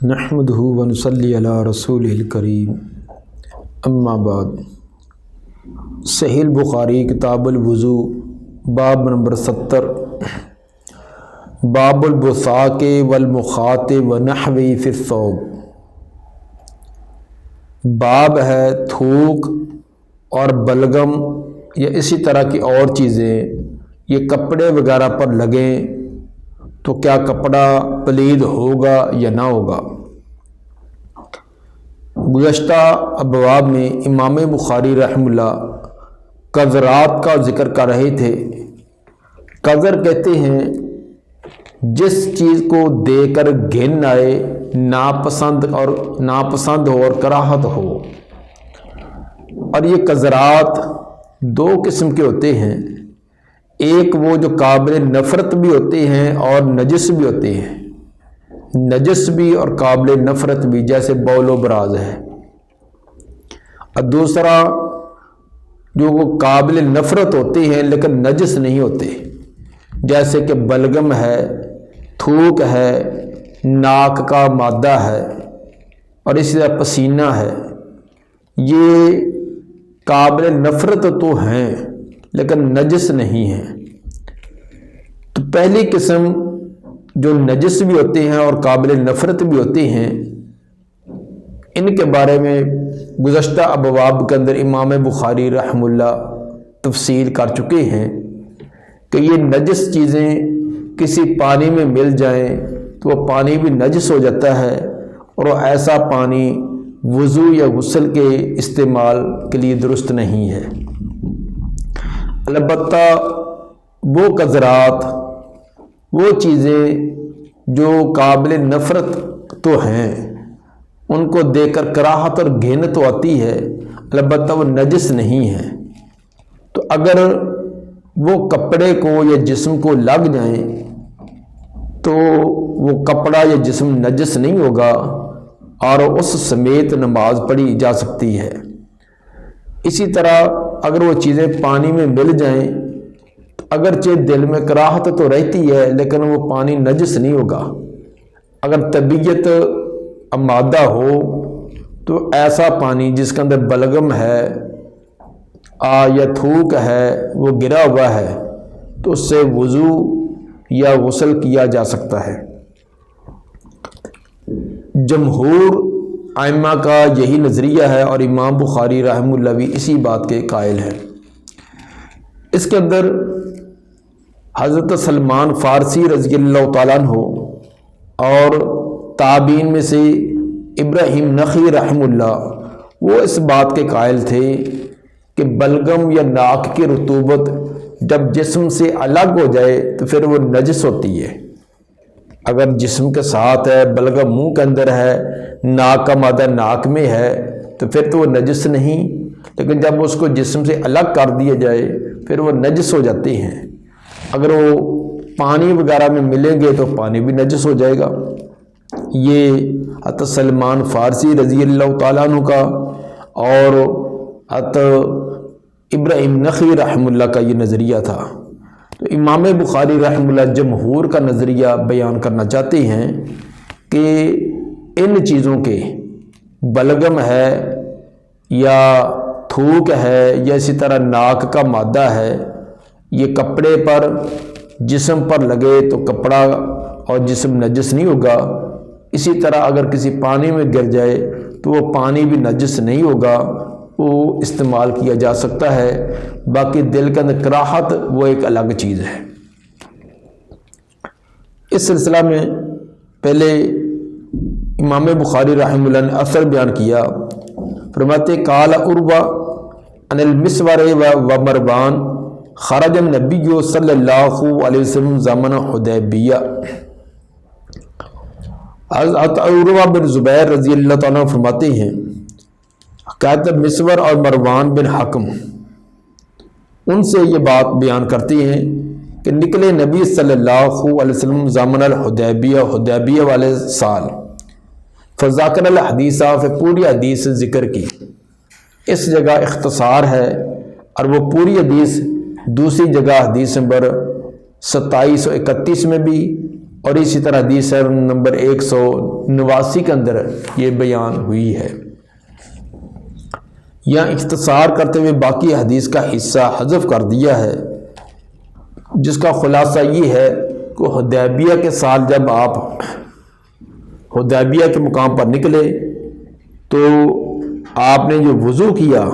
نحمدہ و نصلی علی رسولہ الکریم اما بعد۔ صحیح البخاری کتاب الوضو باب نمبر 70 باب البصاق والمخاط ونحوی فی الثوب۔ باب ہے تھوک اور بلغم یا اسی طرح کی اور چیزیں یہ کپڑے وغیرہ پر لگیں تو کیا کپڑا پلید ہوگا یا نہ ہوگا۔ گزشتہ ابواب میں امام بخاری رحمہ اللہ قذرات کا ذکر کر رہے تھے۔ قذر کہتے ہیں جس چیز کو دیکھ کر گھن آئے، ناپسند ہو اور کراہت ہو۔ اور یہ قذرات دو قسم کے ہوتے ہیں، ایک وہ جو قابل نفرت بھی ہوتے ہیں اور نجس بھی ہوتے ہیں، نجس بھی اور قابل نفرت بھی، جیسے بول و براز ہے۔ اور دوسرا جو وہ قابل نفرت ہوتے ہیں لیکن نجس نہیں ہوتے، جیسے کہ بلغم ہے، تھوک ہے، ناک کا مادہ ہے اور اسی طرح پسینہ ہے۔ یہ قابل نفرت تو ہیں لیکن نجس نہیں ہیں۔ تو پہلی قسم جو نجس بھی ہوتے ہیں اور قابل نفرت بھی ہوتے ہیں، ان کے بارے میں گزشتہ ابواب کے اندر امام بخاری رحمہ اللہ تفصیل کر چکے ہیں کہ یہ نجس چیزیں کسی پانی میں مل جائیں تو وہ پانی بھی نجس ہو جاتا ہے، اور وہ ایسا پانی وضو یا غسل کے استعمال کے لیے درست نہیں ہے۔ البتہ وہ قذرات، وہ چیزیں جو قابل نفرت تو ہیں، ان کو دیکھ کر کراہت اور گھن تو آتی ہے، البتہ وہ نجس نہیں ہے۔ تو اگر وہ کپڑے کو یا جسم کو لگ جائیں تو وہ کپڑا یا جسم نجس نہیں ہوگا اور اس سمیت نماز پڑھی جا سکتی ہے۔ اسی طرح اگر وہ چیزیں پانی میں مل جائیں تو اگرچہ دل میں کراہت تو رہتی ہے لیکن وہ پانی نجس نہیں ہوگا۔ اگر طبیعت آمادہ ہو تو ایسا پانی جس کے اندر بلغم ہے یا تھوک ہے وہ گرا ہوا ہے تو اس سے وضو یا غسل کیا جا سکتا ہے۔ جمہور ائمہ کا یہی نظریہ ہے اور امام بخاری رحمہ اللہ بھی اسی بات کے قائل ہے۔ اس کے اندر حضرت سلمان فارسی رضی اللہ تعالیٰ عنہ اور تابعین میں سے ابراہیم نخعی رحمہ اللہ، وہ اس بات کے قائل تھے کہ بلغم یا ناک کی رطوبت جب جسم سے الگ ہو جائے تو پھر وہ نجس ہوتی ہے۔ اگر جسم کے ساتھ ہے، بلغم منہ کے اندر ہے، ناک کا مادہ ناک میں ہے تو پھر تو وہ نجس نہیں، لیکن جب اس کو جسم سے الگ کر دیا جائے پھر وہ نجس ہو جاتے ہیں۔ اگر وہ پانی وغیرہ میں ملیں گے تو پانی بھی نجس ہو جائے گا۔ یہ حضرت سلمان فارسی رضی اللہ تعالیٰ عنہ کا اور حضرت ابراہیم نخعی رحمہ اللہ کا یہ نظریہ تھا۔ تو امام بخاری رحمہ اللہ جمہور کا نظریہ بیان کرنا چاہتے ہیں کہ ان چیزوں کے بلغم ہے یا تھوک ہے یا اسی طرح ناک کا مادہ ہے، یہ کپڑے پر جسم پر لگے تو کپڑا اور جسم نجس نہیں ہوگا۔ اسی طرح اگر کسی پانی میں گر جائے تو وہ پانی بھی نجس نہیں ہوگا، وہ استعمال کیا جا سکتا ہے۔ باقی دل کے اندر کراہت وہ ایک الگ چیز ہے۔ اس سلسلہ میں پہلے امام بخاری رحمہ اللہ نے اثر بیان کیا، فرماتے قال عروہ عن المسور و مروان خرج النبی صلی اللہ علیہ وسلم زمن حدیبیہ۔ حضرت عروہ بن زبیر رضی اللہ تعالیٰ فرماتے ہیں حکایت مسور اور مروان بن حکم ان سے یہ بات بیان کرتے ہیں کہ نکلے نبی صلی اللہ علیہ وسلم زمن الحدیبیہ، حدیبیہ والے سال، فذاکر الحدیثہ، پھر پوری حدیث ذکر کی۔ اس جگہ اختصار ہے اور وہ پوری حدیث دوسری جگہ حدیث نمبر 2731 میں بھی اور اسی طرح حدیث نمبر 189 کے اندر یہ بیان ہوئی ہے۔ یہاں اختصار کرتے ہوئے باقی حدیث کا حصہ حذف کر دیا ہے، جس کا خلاصہ یہ ہے کہ حدیبیہ کے سال جب آپ حدیبیہ کے مقام پر نکلے تو آپ نے جو وضو کیا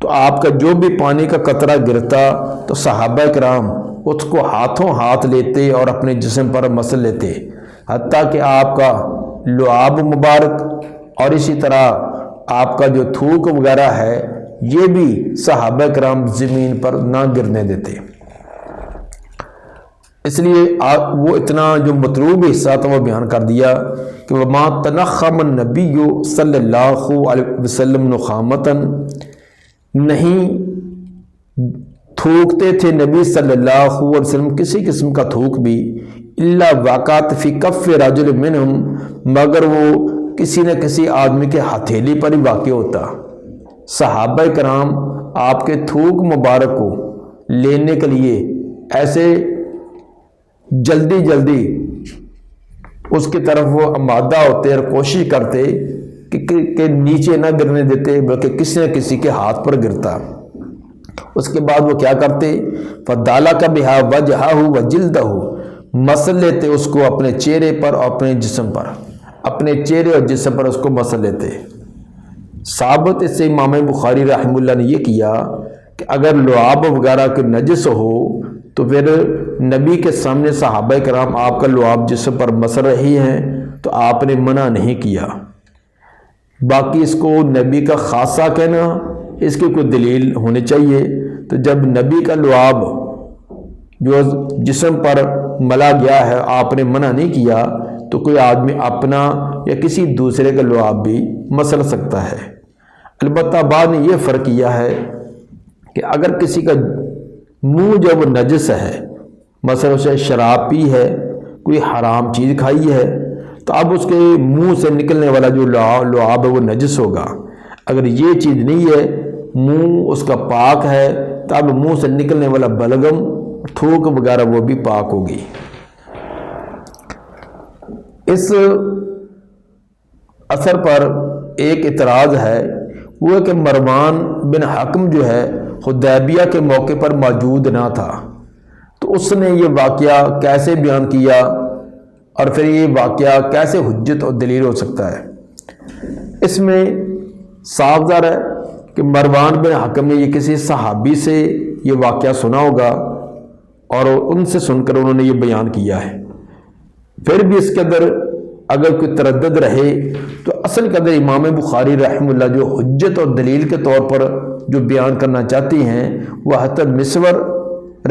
تو آپ کا جو بھی پانی کا قطرہ گرتا تو صحابہ کرام اس کو ہاتھوں ہاتھ لیتے اور اپنے جسم پر مس لیتے، حتیٰ کہ آپ کا لعاب مبارک اور اسی طرح آپ کا جو تھوک وغیرہ ہے یہ بھی صحابہ کرام زمین پر نہ گرنے دیتے۔ اس لیے وہ اتنا جو مطلوب حصہ تھا وہ بیان کر دیا کہ وَمَا تَنَخَّمَ النَّبِيُّ صلی اللہ علیہ وسلم نخامتاً، نہیں تھوکتے تھے نبی صلی اللہ علیہ وسلم کسی قسم کا تھوک بھی، الا وقعت فی کف رجل منہم، مگر وہ کسی نہ کسی آدمی کے ہتھیلی پر ہی واقع ہوتا۔ صحابہ کرام آپ کے تھوک مبارک کو لینے کے لیے ایسے جلدی جلدی اس کی طرف وہ آمادہ ہوتے اور کوشش کرتے کہ نیچے نہ گرنے دیتے بلکہ کسی نہ کسی کے ہاتھ پر گرتا۔ اس کے بعد وہ کیا کرتے، فَدَالَكَ بِهَا وَجْهَهُ وَجِلْدَهُ، مسل لیتے اس کو اپنے چہرے پر اور اپنے جسم پر، اپنے چہرے اور جسم پر اس کو مسل لیتے۔ ثابت اس سے امام بخاری رحمہ اللہ نے یہ کیا کہ اگر لعاب وغیرہ کے نجس ہو تو پھر نبی کے سامنے صحابہ کرام آپ کا لعاب جسم پر مسل رہی ہیں تو آپ نے منع نہیں کیا۔ باقی اس کو نبی کا خاصہ کہنا، اس کی کوئی دلیل ہونی چاہیے۔ تو جب نبی کا لعاب جو جسم پر ملا گیا ہے آپ نے منع نہیں کیا تو کوئی آدمی اپنا یا کسی دوسرے کا لعاب بھی مسل سکتا ہے۔ البتہ بعد نے یہ فرق کیا ہے کہ اگر کسی کا منہ جو وہ نجس ہے، مثلا اسے شراب پی ہے، کوئی حرام چیز کھائی ہے، تو اب اس کے منہ سے نکلنے والا جو لعاب ہے وہ نجس ہوگا۔ اگر یہ چیز نہیں ہے، منہ اس کا پاک ہے، تو اب منہ سے نکلنے والا بلغم تھوک وغیرہ وہ بھی پاک ہوگی۔ اس اثر پر ایک اعتراض ہے، وہ ہے کہ مروان بن حکم جو ہے حدیبیہ کے موقع پر موجود نہ تھا، تو اس نے یہ واقعہ کیسے بیان کیا اور پھر یہ واقعہ کیسے حجت اور دلیل ہو سکتا ہے؟ اس میں صاف ظاہر ہے کہ مروان بن حکم نے یہ کسی صحابی سے یہ واقعہ سنا ہوگا اور ان سے سن کر انہوں نے یہ بیان کیا ہے۔ پھر بھی اس کے اندر اگر کوئی تردد رہے تو اصل کے اندر امام بخاری رحمہ اللہ جو حجت اور دلیل کے طور پر جو بیان کرنا چاہتی ہیں وہ حضرت مسور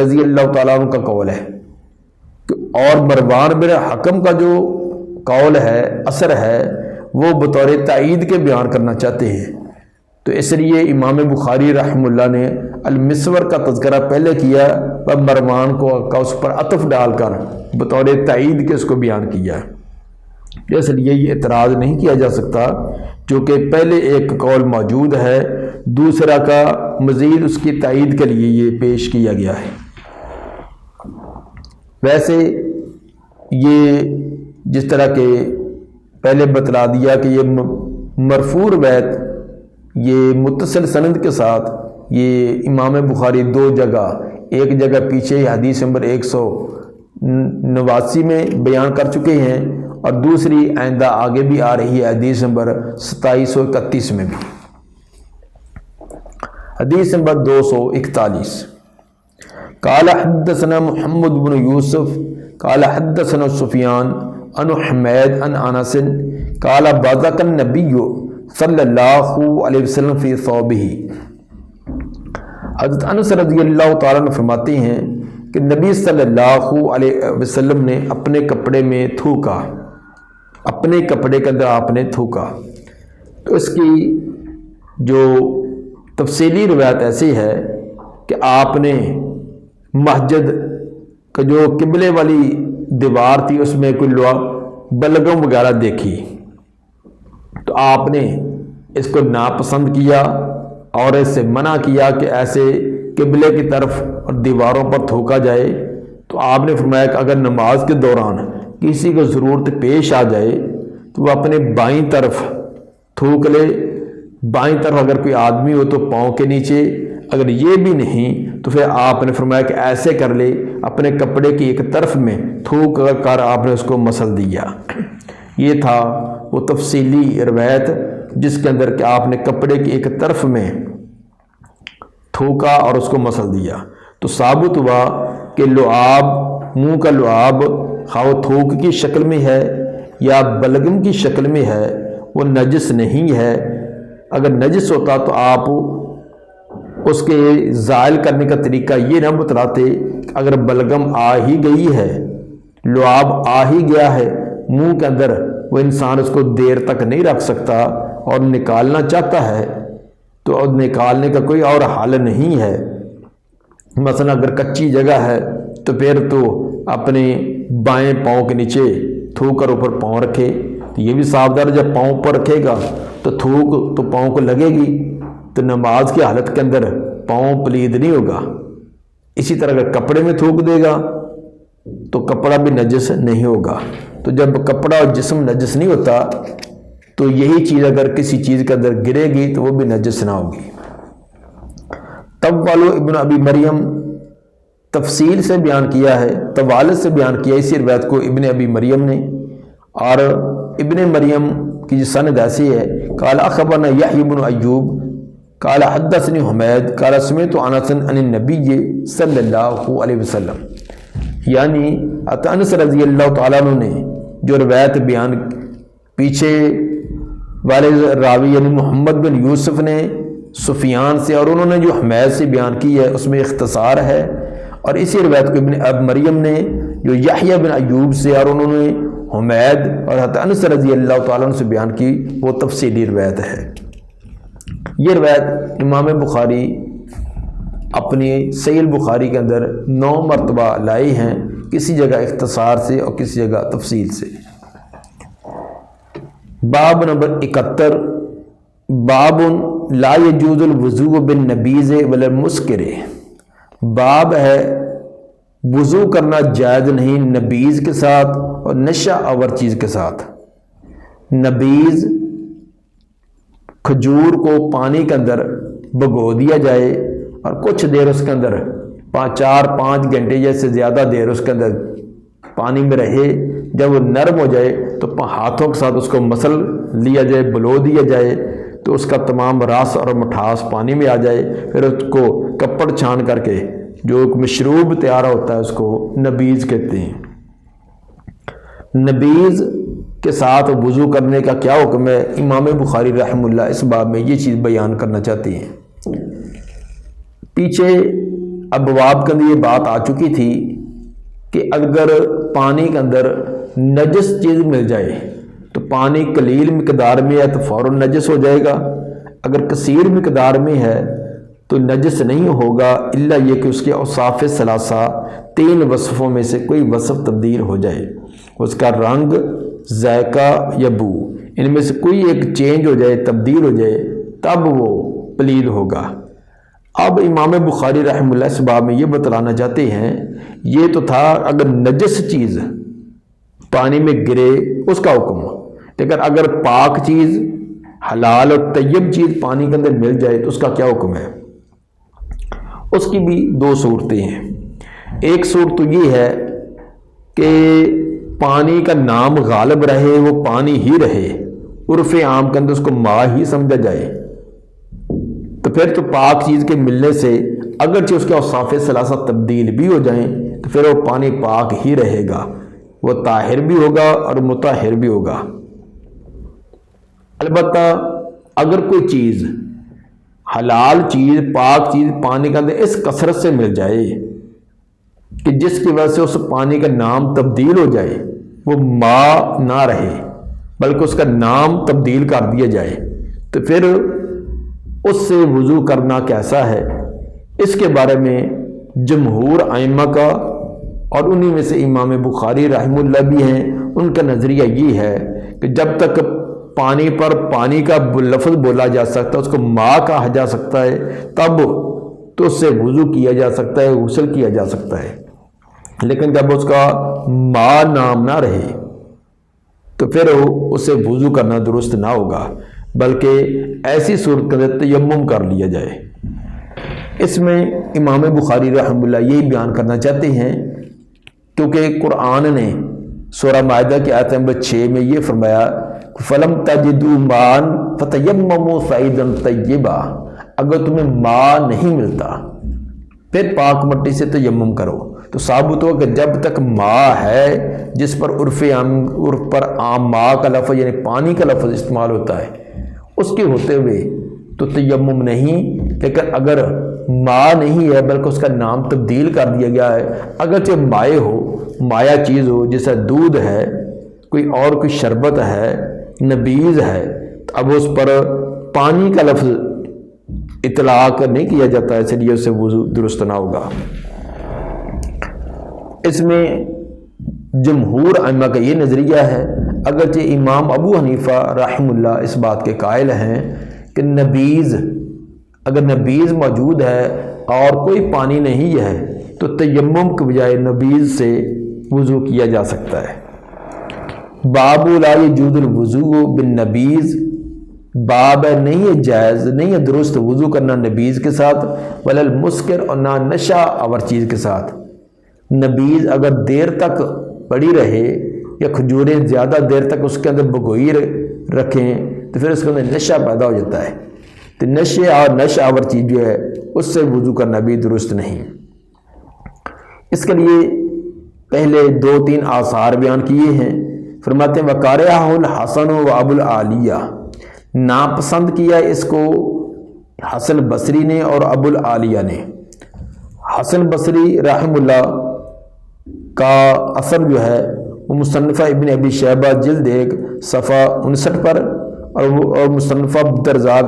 رضی اللہ تعالیٰ عنہ کا قول ہے، اور مروان بن حکم کا جو قول ہے، اثر ہے، وہ بطور تائید کے بیان کرنا چاہتے ہیں۔ تو اس لیے امام بخاری رحمہ اللہ نے المسور کا تذکرہ پہلے کیا اور مروان کا اس پر عطف ڈال کر بطور تائید کے اس کو بیان کیا، اس لیے یہ اعتراض نہیں کیا جا سکتا، چونکہ پہلے ایک قول موجود ہے، دوسرا کا مزید اس کی تائید کے لیے یہ پیش کیا گیا ہے۔ ویسے یہ جس طرح کہ پہلے بتلا دیا کہ یہ مرفوع روایت یہ متصل سند کے ساتھ یہ امام بخاری دو جگہ، ایک جگہ پیچھے حدیث نمبر 189 میں بیان کر چکے ہیں اور دوسری آئندہ آگے بھی آ رہی ہے حدیث نمبر 2731 میں بھی۔ حدیث نمبر 241، قال حدثنا محمد بن یوسف قال حدثنا سفیان عن حمید عن انس قال بازق النبی صلی اللہ علیہ وسلم فی ثوبہ۔ حضرت انس رضی اللہ تعالیٰ عنہ فرماتے ہیں کہ نبی صلی اللہ علیہ وسلم نے اپنے کپڑے میں تھوکا، اپنے کپڑے کے اندر آپ نے تھوکا۔ تو اس کی جو تفصیلی روایت ایسی ہے کہ آپ نے مسجد کا جو قبلے والی دیوار تھی اس میں کوئی بلغم وغیرہ دیکھی تو آپ نے اس کو ناپسند کیا اور اس سے منع کیا کہ ایسے قبلے کی طرف اور دیواروں پر تھوکا جائے۔ تو آپ نے فرمایا کہ اگر نماز کے دوران کسی کو ضرورت پیش آ جائے تو وہ اپنے بائیں طرف تھوک لے، بائیں طرف اگر کوئی آدمی ہو تو پاؤں کے نیچے، اگر یہ بھی نہیں تو پھر آپ نے فرمایا کہ ایسے کر لے، اپنے کپڑے کی ایک طرف میں تھوک کر آپ نے اس کو مسل دیا۔ یہ تھا وہ تفصیلی روایت جس کے اندر کہ آپ نے کپڑے کی ایک طرف میں تھوکا اور اس کو مسل دیا، تو ثابت ہوا کہ لعاب، منہ کا لعاب، خواہ وہ تھوک کی شکل میں ہے یا بلغم کی شکل میں ہے، وہ نجس نہیں ہے۔ اگر نجس ہوتا تو آپ اس کے زائل کرنے کا طریقہ یہ نہ بتلاتے، اگر بلغم آ ہی گئی ہے، لعاب آ ہی گیا ہے منہ کے اندر، وہ انسان اس کو دیر تک نہیں رکھ سکتا اور نکالنا چاہتا ہے تو نکالنے کا کوئی اور حل نہیں ہے۔ مثلا اگر کچی جگہ ہے تو پھر تو اپنے بائیں پاؤں کے نیچے تھوک کر اوپر پاؤں رکھے، تو یہ بھی صاف جب پاؤں پر رکھے گا تو تھوک تو پاؤں کو لگے گی، تو نماز کی حالت کے اندر پاؤں پلید نہیں ہوگا۔ اسی طرح اگر کپڑے میں تھوک دے گا تو کپڑا بھی نجس نہیں ہوگا۔ تو جب کپڑا اور جسم نجس نہیں ہوتا تو یہی چیز اگر کسی چیز کے اندر گرے گی تو وہ بھی نجس نہ ہوگی۔ تب والو ابن ابی مریم تفصیل سے بیان کیا ہے، طوالت سے بیان کیا اسی روایت کو ابن ابی مریم نے، اور ابن مریم کی جو سند ایسی ہے، قال اخبرنا یحیی بن ایوب قال حدثنی حمید قال سمعت انس عن النبی صلی اللہ علیہ وسلم، یعنی انس رضی اللہ تعالیٰ عنہ نے جو روایت بیان پیچھے والے راوی یعنی محمد بن یوسف نے سفیان سے، اور انہوں نے جو حمید سے بیان کی ہے اس میں اختصار ہے، اور اسی روایت کو ابن اب مریم نے جو یحییٰ بن ایوب سے اور انہوں نے حمید اور حضرت انس رضی اللہ تعالیٰ عنہ سے بیان کی، وہ تفصیلی روایت ہے۔ یہ روایت امام بخاری اپنی صحیح البخاری کے اندر 9 مرتبہ لائی ہیں، کسی جگہ اختصار سے اور کسی جگہ تفصیل سے۔ باب نمبر 71، باب لا یجوز الوضوء بالنبیذ ولا المسکر، باب ہے وضو کرنا جائز نہیں نبیذ کے ساتھ اور نشہ آور چیز کے ساتھ۔ نبیذ کھجور کو پانی کے اندر بھگو دیا جائے اور کچھ دیر اس کے اندر 4-5 گھنٹے یا سے زیادہ دیر اس کے اندر پانی میں رہے، جب وہ نرم ہو جائے تو ہاتھوں کے ساتھ اس کو مسل لیا جائے، بلو دیا جائے تو اس کا تمام رس اور مٹھاس پانی میں آ جائے، پھر اس کو کپڑ چھان کر کے جو ایک مشروب تیار ہوتا ہے اس کو نبیذ کہتے ہیں۔ نبیذ کے ساتھ وضو کرنے کا کیا حکم ہے؟ امام بخاری رحمہ اللہ اس باب میں یہ چیز بیان کرنا چاہتی ہیں۔ پیچھے ابواب کے اندر یہ بات آ چکی تھی کہ اگر پانی کے اندر نجس چیز مل جائے تو پانی قلیل مقدار میں ہے تو فوراً نجس ہو جائے گا، اگر کثیر مقدار میں ہے تو نجس نہیں ہوگا، الا یہ کہ اس کے اوصاف ثلاثہ 3 وصفوں میں سے کوئی وصف تبدیل ہو جائے، اس کا رنگ، ذائقہ یا بو، ان میں سے کوئی ایک چینج ہو جائے، تبدیل ہو جائے، تب وہ پلید ہوگا۔ اب امام بخاری رحمہ اللہ اس باب میں یہ بتلانا چاہتے ہیں، یہ تو تھا اگر نجس چیز پانی میں گرے اس کا حکم، لیکن اگر پاک چیز، حلال اور طیب چیز پانی کے اندر مل جائے تو اس کا کیا حکم ہے؟ اس کی بھی 2 صورتیں ہیں۔ ایک صورت تو یہ ہے کہ پانی کا نام غالب رہے، وہ پانی ہی رہے، عرف عام کے اندر اس کو ماء ہی سمجھا جائے، تو پھر تو پاک چیز کے ملنے سے اگرچہ اس کے اوصاف ثلاثہ تبدیل بھی ہو جائیں تو پھر وہ پانی پاک ہی رہے گا، وہ طاہر بھی ہوگا اور مطہر بھی ہوگا۔ البتہ اگر کوئی چیز، حلال چیز، پاک چیز پانی کے اندر اس کثرت سے مل جائے کہ جس کی وجہ سے اس پانی کا نام تبدیل ہو جائے، وہ ماء نہ رہے بلکہ اس کا نام تبدیل کر دیا جائے، تو پھر اس سے وضو کرنا کیسا ہے؟ اس کے بارے میں جمہور ائمہ کا اور انہی میں سے امام بخاری رحمہ اللہ بھی ہیں، ان کا نظریہ یہ ہے کہ جب تک پانی پر پانی کا لفظ بولا جا سکتا ہے، اس کو ماء کہا جا سکتا ہے، تب تو اس سے وضو کیا جا سکتا ہے، غسل کیا جا سکتا ہے۔ لیکن جب اس کا ما نام نہ رہے تو پھر اسے وضو کرنا درست نہ ہوگا، بلکہ ایسی صورت کے اندر تیمم کر لیا جائے۔ اس میں امام بخاری رحمہ اللہ یہی بیان کرنا چاہتے ہیں، کیونکہ قرآن نے سورہ مائدہ کی آیت نمبر 6 میں یہ فرمایا فَلَمْ تَجِدُوا مَاءً فَتَيَمَّمُوا صَعِيدًا طَيِّبًا، اگر تمہیں ماء نہیں ملتا پھر پاک مٹی سے تیمم کرو۔ تو ثابت ہو کہ جب تک ماء ہے، جس پر عرف پر عام ماء کا لفظ یعنی پانی کا لفظ استعمال ہوتا ہے، اس کے ہوتے ہوئے تو تیمم نہیں۔ لیکن اگر ماء نہیں ہے بلکہ اس کا نام تبدیل کر دیا گیا ہے، اگرچہ مائع ہو، مایا چیز ہو، جیسا دودھ ہے، کوئی شربت ہے، نبیذ ہے، تو اب اس پر پانی کا لفظ اطلاق نہیں کیا جاتا، اس لیے اسے وضو درست نہ ہوگا۔ اس میں جمہور ائمہ کا یہ نظریہ ہے، اگرچہ امام ابو حنیفہ رحمہ اللہ اس بات کے قائل ہیں کہ اگر نبیذ موجود ہے اور کوئی پانی نہیں ہے تو تیمم کے بجائے نبیذ سے وضو کیا جا سکتا ہے۔ باب لا یجوز الوضوء بالنبیذ، باب ہے نہیں ہے جائز، نہیں ہے درست وضو کرنا نبیذ کے ساتھ، ولا المسکر، اور نہ نشہ آور چیز کے ساتھ۔ نبیذ اگر دیر تک پڑی رہے یا کھجوریں زیادہ دیر تک اس کے اندر بگوئی رکھیں تو پھر اس کے اندر نشہ پیدا ہو جاتا ہے، تو نشہ آور چیز جو ہے اس سے وضو کرنا بھی درست نہیں۔ اس کے لیے پہلے 2-3 آثار بیان کیے ہیں۔ فرماتے ہیں وَقَارِعَهُ الْحَسَنُ وَأَبُو الْعَالِيَّةِ، ناپسند کیا اس کو حسن بصری نے اور ابو العالیہ نے۔ حسن بصری رحمہ اللہ کا اثر جو ہے وہ مصنفہ ابن ابی شیبہ جلد 1 صفحہ 59 پر اور مصنفہ عبدالرزاق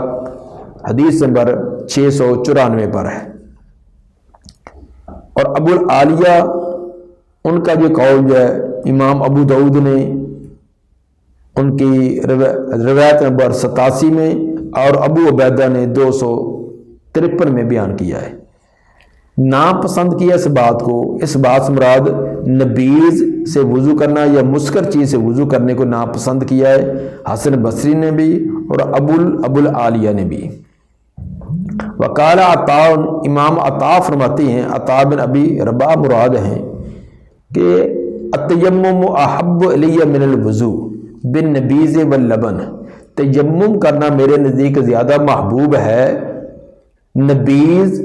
حدیث نمبر 694 پر ہے۔ اور ابو العالیہ ان کا جو قول جو ہے امام ابو داؤد نے ان کی روایت نمبر 87 میں اور ابو عبیدہ نے 253 میں بیان کیا ہے۔ ناپسند کیا اس بات کو، اس بات سے مراد نبیذ سے وضو کرنا یا مسکر چیز سے وضو کرنے کو ناپسند کیا ہے حسن بصری نے بھی اور ابو العالیہ نے بھی۔ وقال عطاء، امام عطاء فرماتے ہیں، عطاء بن ابی رباح مراد ہیں کہ التیمم احب الی من الوضوء بالنبیذ واللبن، تیمم کرنا میرے نزدیک زیادہ محبوب ہے نبیذ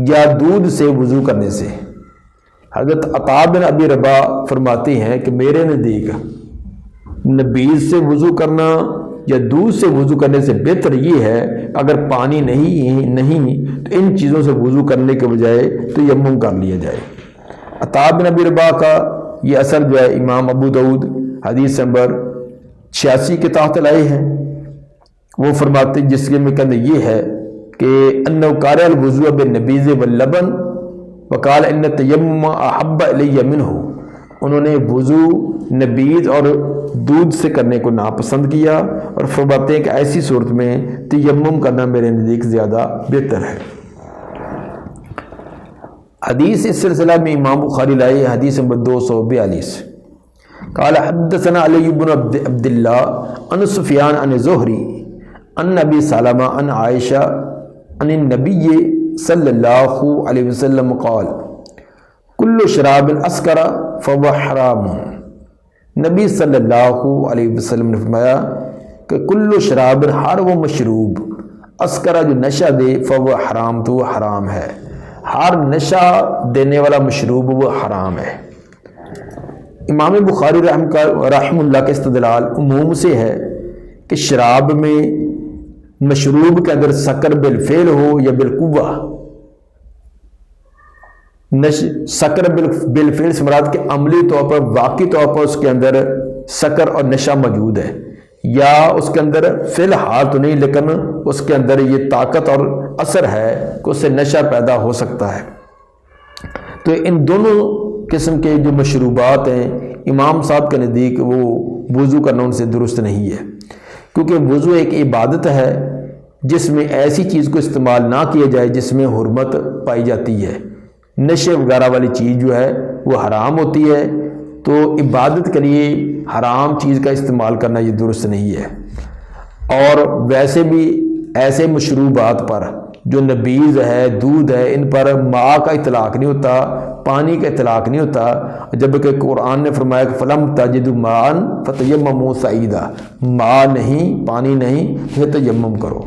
یا دودھ سے وضو کرنے سے۔ حضرت عطاء بن ابی رباح فرماتے ہیں کہ میرے نزدیک نبیذ سے وضو کرنا یا دودھ سے وضو کرنے سے بہتر یہ ہے اگر پانی نہیں تو ان چیزوں سے وضو کرنے کے بجائے تیمم کر لیا جائے۔ عطاء بن ابی رباح کا یہ اثر جو ہے امام ابو داؤد حدیث نمبر 86 کے تحت لائے ہیں۔ وہ فرماتے ہیں جس کے میں کہنا یہ ہے کہ انہ کارع الوضوء بالنبیذ واللبن وقال ان التیمم احب الی منہ، انہوں نے وضو نبیذ اور دودھ سے کرنے کو ناپسند کیا اور فرماتے ہیں کہ ایسی صورت میں تیمم کرنا میرے نزدیک زیادہ بہتر ہے۔ حدیث اس سلسلہ میں امام بخاری لائے حدیث نمبر 242۔ قال حدثنا علی بن عبد اللہ عن سفیان عن زہری عن نبی سلمہ عن عائشہ عن النبی صلی اللہ علیہ وسلم قال کل شراب اسکر فهو حرام، نبی صلی اللہ علیہ وسلم نے فرمایا کہ کل شراب، ہر وہ مشروب، اسکرا جو نشہ دے، فهو حرام، تو وہ حرام ہے۔ ہر نشہ دینے والا مشروب وہ حرام ہے۔ امام بخاری رحمہ اللہ کے استدلال عموم سے ہے کہ شراب میں مشروب کے اندر سکر بالفعل ہو یا بالقوہ، سکر بالفعل سے مراد کہ عملی طور پر واقعی طور پر اس کے اندر سکر اور نشہ موجود ہے، یا اس کے اندر فی الحال تو نہیں لیکن اس کے اندر یہ طاقت اور اثر ہے کہ اس سے نشہ پیدا ہو سکتا ہے۔ تو ان دونوں قسم کے جو مشروبات ہیں امام صاحب کے نزدیک وہ وضو کرنا ان سے درست نہیں ہے، کیونکہ وضو ایک عبادت ہے جس میں ایسی چیز کو استعمال نہ کیا جائے جس میں حرمت پائی جاتی ہے۔ نشے وغیرہ والی چیز جو ہے وہ حرام ہوتی ہے، تو عبادت کے لیے حرام چیز کا استعمال کرنا یہ درست نہیں ہے۔ اور ویسے بھی ایسے مشروبات پر جو نبیذ ہے، دودھ ہے، ان پر ماء کا اطلاق نہیں ہوتا، پانی کا اطلاق نہیں ہوتا، جبکہ قرآن نے فرمایا کہ فلم تجدوا ماء فتیمموا صعیدا، ماء نہیں، پانی نہیں، پھر تیمم کرو۔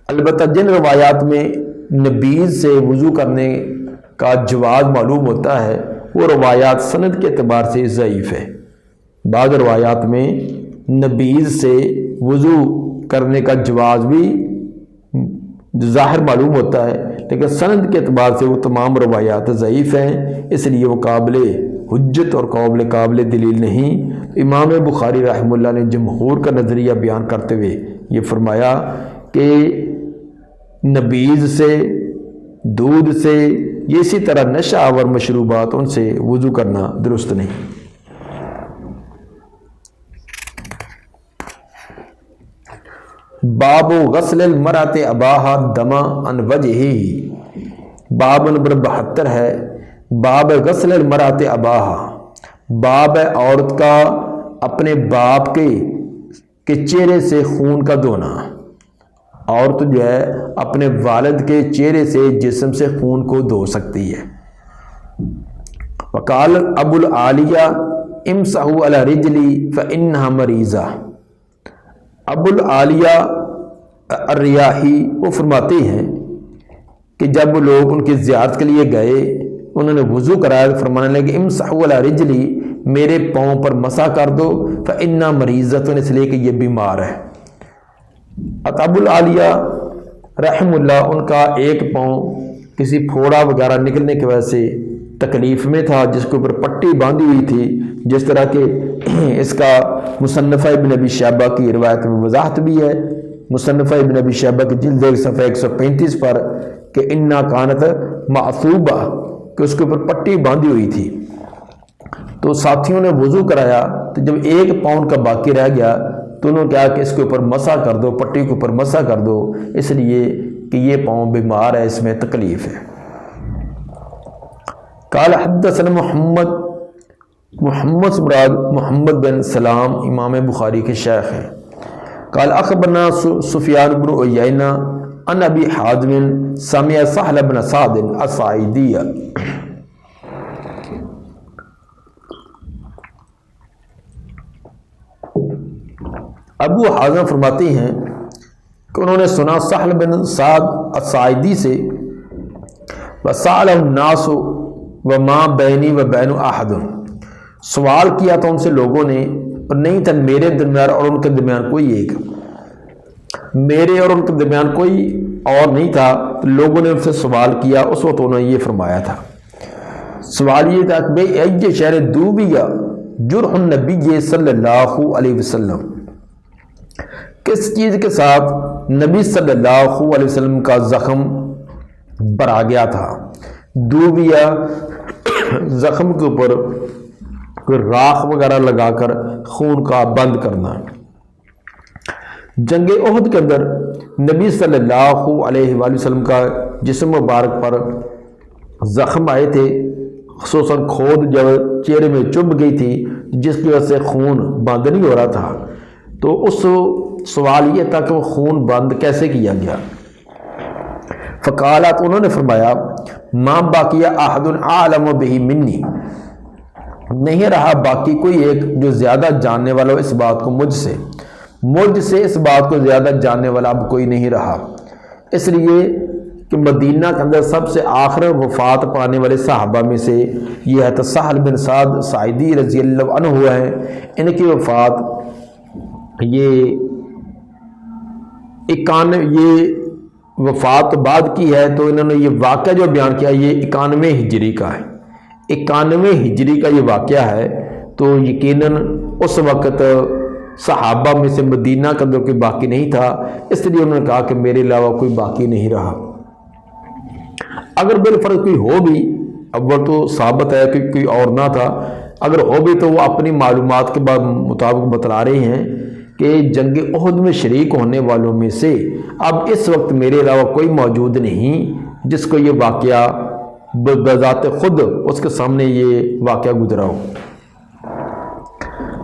البتہ جن روایات میں نبیذ سے وضو کرنے کا جواز معلوم ہوتا ہے وہ روایات سند کے اعتبار سے ضعیف ہے۔ بعض روایات میں نبیذ سے وضو کرنے کا جواز بھی ظاہر معلوم ہوتا ہے، لیکن سند کے اعتبار سے وہ تمام روایات ضعیف ہیں، اس لیے وہ قابل حجت اور قابل دلیل نہیں۔ امام بخاری رحمہ اللہ نے جمہور کا نظریہ بیان کرتے ہوئے یہ فرمایا کہ نبیذ سے، دودھ سے، یہ اسی طرح نشہ آور مشروبات، ان سے وضو کرنا درست نہیں۔ باب غسل المرأۃ اباہا دم عن وجہہ، باب نمبر 72 ہے، باب غسل المرأۃ اباہا، باب ہے عورت کا اپنے باپ کے چہرے سے خون کا دھونا۔ عورت جو ہے اپنے والد کے چہرے سے، جسم سے خون کو دھو سکتی ہے۔ وقال ابو العالیہ امسحوا علی رجلی فانہا مریضہ، ابو العالیہ الریاحی وہ فرماتے ہیں کہ جب لوگ ان کی زیارت کے لیے گئے، انہوں نے وضو کرایا تو فرمانے لگے امسحوا علی رجلی، میرے پاؤں پر مسح کر دو، فانہا مریضۃ، اس لیے کہ یہ بیمار ہے۔ ابو العالیہ رحم اللہ، ان کا ایک پاؤں کسی پھوڑا وغیرہ نکلنے کی وجہ سے تکلیف میں تھا، جس کے اوپر پٹی باندھی ہوئی تھی، جس طرح کہ اس کا مصنفہ ابن ابی شیبہ کی روایت میں وضاحت بھی ہے، مصنفہ ابن ابی شیبہ کی جلد 1 صفحہ 135 پر کہ انا کانت معصوبہ، کہ اس کے اوپر پٹی باندھی ہوئی تھی۔ تو ساتھیوں نے وضو کرایا، تو جب ایک پاؤں کا باقی رہ گیا تو انہوں نے کہا کہ اس کے اوپر مسح کر دو، پٹی کے اوپر مسح کر دو، اس لیے کہ یہ پاؤں بیمار ہے، اس میں تکلیف ہے۔ قال حدثنا محمد مراد محمد بن سلام، امام بخاری کے شیخ ہیں۔ قال اخبرنا سفیان بن عیینہ عن ابی حازم سمع سہل بن سعد الساعدی، ابو حازم فرماتے ہیں کہ انہوں نے سنا سہل بن سعد الساعدی سے، وسألہ الناس وما بینی وبین احد، سوال کیا تھا ان سے لوگوں نے، اور نہیں تھا میرے درمیان اور ان کے درمیان کوئی ایک، میرے اور ان کے درمیان کوئی اور نہیں تھا، تو لوگوں نے ان سے سوال کیا، اس وقت انہوں نے یہ فرمایا تھا۔ سوال یہ تھا کہ بے ای شہر دوبیا جرح النبی صلی اللہ علیہ وسلم، کس چیز کے ساتھ نبی صلی اللہ علیہ وسلم کا زخم بھرا گیا تھا؟ دوبیا زخم کے اوپر کوئی راکھ وغیرہ لگا کر خون کا بند کرنا۔ جنگ احد کے اندر نبی صلی اللہ علیہ وآلہ وسلم کا جسم مبارک پر زخم آئے تھے، خصوصاً کھود جب چہرے میں چبھ گئی تھی، جس کی وجہ سے خون بند نہیں ہو رہا تھا، تو اس سوال یہ تھا کہ وہ خون بند کیسے کیا گیا؟ فقالت، انہوں نے فرمایا ما باقی احد عالم بہ منی، نہیں رہا باقی کوئی ایک جو زیادہ جاننے والا ہو اس بات کو مجھ سے اس بات کو زیادہ جاننے والا اب کوئی نہیں رہا، اس لیے کہ مدینہ کے اندر سب سے آخر وفات پانے والے صحابہ میں سے یہ ہے سہل بن سعد ساعدی رضی اللہ عنہ ہوا ہے، ان کی وفات یہ وفات بعد کی ہے، تو انہوں نے یہ واقعہ جو بیان کیا یہ 91 ہجری کا ہے، 91 ہجری کا یہ واقعہ ہے، تو یقیناً اس وقت صحابہ میں سے مدینہ کا اندر کوئی باقی نہیں تھا، اس لیے انہوں نے کہا کہ میرے علاوہ کوئی باقی نہیں رہا۔ اگر بالفرض کوئی ہو بھی، اول تو ثابت ہے کہ کوئی اور نہ تھا، اگر ہو بھی تو وہ اپنی معلومات کے مطابق بتلا رہے ہیں کہ جنگ احد میں شریک ہونے والوں میں سے اب اس وقت میرے علاوہ کوئی موجود نہیں، جس کو یہ واقعہ بذات خود اس کے سامنے یہ واقعہ گزرا ہو۔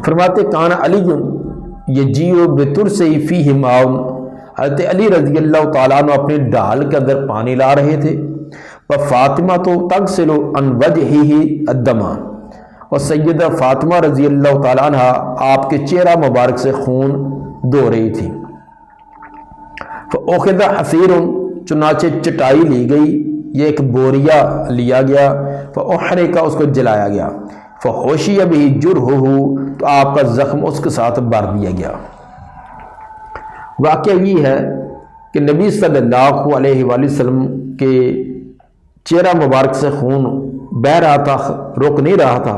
فرماتے کان علی یجیء بترسہ فیہ ماء، حضرت علی رضی اللہ تعالیٰ عنہ اپنے ڈال کے اندر پانی لا رہے تھے، فاطمہ تو تغسل عن وجہہ الدم، اور سیدہ فاطمہ رضی اللہ تعالیٰ عنہ آپ کے چہرہ مبارک سے خون دھو رہی تھی۔ فأخذ حصیر، چنانچہ چٹائی لی گئی، یہ ایک بوریا لیا گیا، فأحرق، اس کو جلایا گیا، فحوشی بہ جرحہ، تو آپ کا زخم اس کے ساتھ بھر دیا گیا۔ واقعہ یہ ہے کہ نبی صلی اللہ علیہ وآلہ وسلم کے چہرہ مبارک سے خون بہہ رہا تھا، رک نہیں رہا تھا،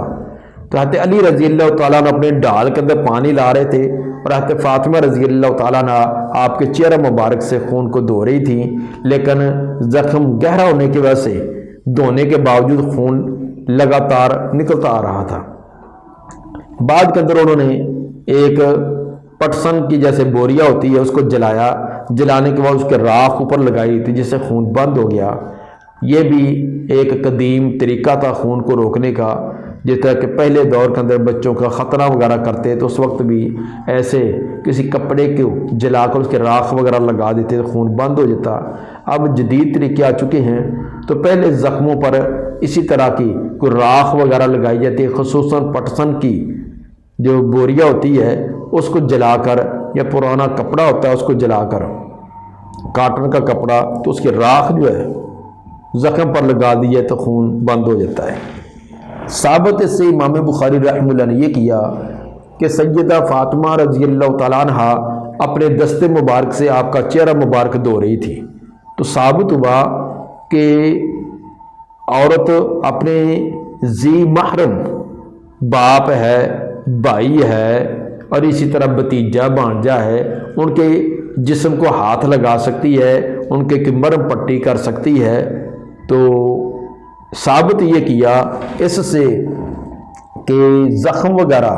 تو حضرت علی رضی اللہ تعالیٰ عنہ اپنے ڈال کے اندر پانی لا رہے تھے، اور حضرت فاطمہ رضی اللہ تعالیٰ عنہ آپ کے چہرہ مبارک سے خون کو دھو رہی تھی، لیکن زخم گہرا ہونے کی وجہ سے دھونے کے باوجود خون لگاتار نکلتا آ رہا تھا۔ بعد کے اندر انہوں نے ایک پٹسن کی جیسے بوریا ہوتی ہے اس کو جلایا، جلانے کے بعد اس کے راکھ اوپر لگائی تھی جس سے خون بند ہو گیا۔ یہ بھی ایک قدیم طریقہ تھا خون کو روکنے کا، جس طرح کہ پہلے دور کے اندر بچوں کا خطرہ وغیرہ کرتے تو اس وقت بھی ایسے کسی کپڑے کو جلا کر اس کے راکھ وغیرہ لگا دیتے تو خون بند ہو جاتا۔ اب جدید طریقے آ چکے ہیں، تو پہلے زخموں پر اسی طرح کی کوئی راکھ وغیرہ لگائی جاتی ہے، خصوصاً پٹسن کی جو بوریا ہوتی ہے اس کو جلا کر، یا پرانا کپڑا ہوتا ہے اس کو جلا کر، کاٹن کا کپڑا، تو اس کی راکھ جو ہے زخم پر لگا دیے تو خون بند ہو جاتا ہے۔ ثابت سے امام بخاری رحمہ اللہ نے یہ کیا کہ سیدہ فاطمہ رضی اللہ تعالیٰ عنہ اپنے دست مبارک سے آپ کا چہرہ مبارک دھو رہی تھی، تو ثابت ہوا کہ عورت اپنے ذی محرم باپ ہے، بھائی ہے، اور اسی طرح بھتیجا بھانجا ہے، ان کے جسم کو ہاتھ لگا سکتی ہے، ان کے مرہم پٹی کر سکتی ہے۔ تو ثابت یہ کیا اس سے کہ زخم وغیرہ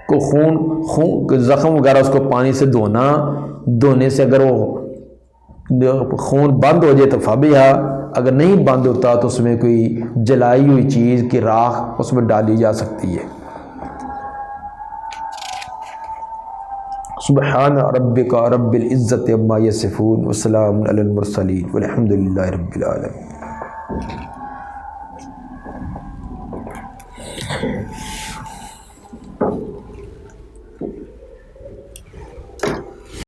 کو خون زخم وغیرہ اس کو پانی سے دھونے سے اگر وہ خون بند ہو جائے تو فبیہا، اگر نہیں بند ہوتا تو اس میں کوئی جلائی ہوئی چیز کی راکھ اس میں ڈالی جا سکتی ہے۔ سبحان ربک رب العزت عما یصفون وسلام علی المرسلین والحمد للہ رب العالمین۔